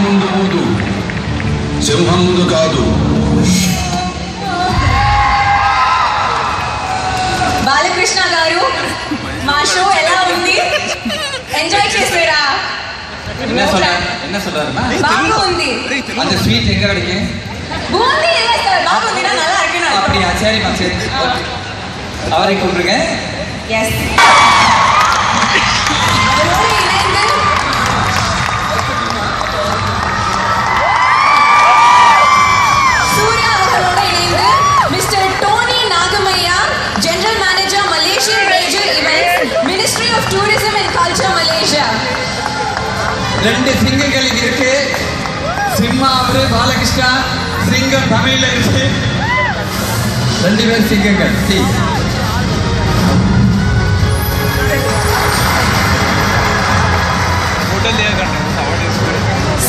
ముందు ఊదు, సింహం ముందు కాదు. బాలకృష్ణ గారు, మా షో ఎలా ఉంది? ఎంజాయ్ చేసారా? என்ன சொல்றாருமா? బాగుంది. அந்த ஸ்வீட் எங்க கிடைக்கும்? பூந்தி இல்ல சார், பாகுந்தினா நல்லா இருக்குன்னு. அப்படியா? சரிம்மா, சரி. அவரை கூப்பிடுங்க. எஸ். அவரோடு இணைந்து சூர்யா அவர்களோடு இணைந்து mister Tony Nagamaiah, general manager Malaysian Ranger Events, ministry of tourism and culture Malaysia. ரெண்டு சிங்கங்கள் இங்க இருக்கு. சிம்மா அவரு பாலகிருஷ்ணா, சிங்கம் தமிழ்ல இருக்கு. ரெண்டு பேர் சிங்கங்கள்.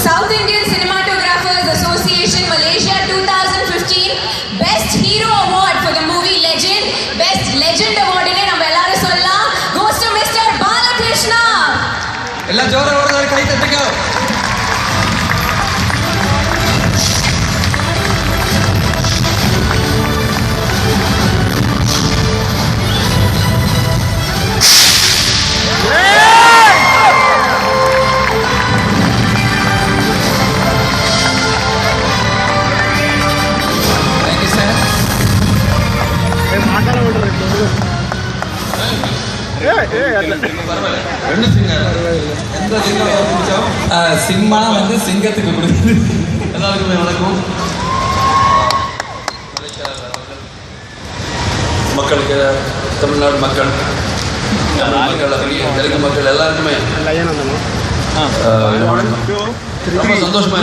South Indian Cinematographers Association Malaysia 2015 Best Hero Award for the movie Legend. Best Legend Award ine நம்ம எல்லாரும் சொல்லலாம். Goes to Mr. Balakrishna. எல்லாம் ஜோரா ஓடுறாரு, கை தட்டுங்க. சிம்மா வந்து சிங்கத்துக்கு கொடுக்குது. எல்லாருக்குமே வணக்கம். மக்களுக்கு, தமிழ்நாடு மக்கள், தெலுங்கு மக்கள் எல்லாருக்குமே ரொம்ப சந்தோஷமா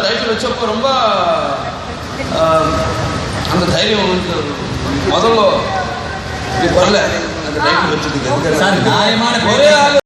டைட்டில் வச்சப்போ ரொம்ப அந்த தைரியம் முதல்ல இப்படி வரல. அந்த டைட்டில் வச்சதுக்கு நியாயமான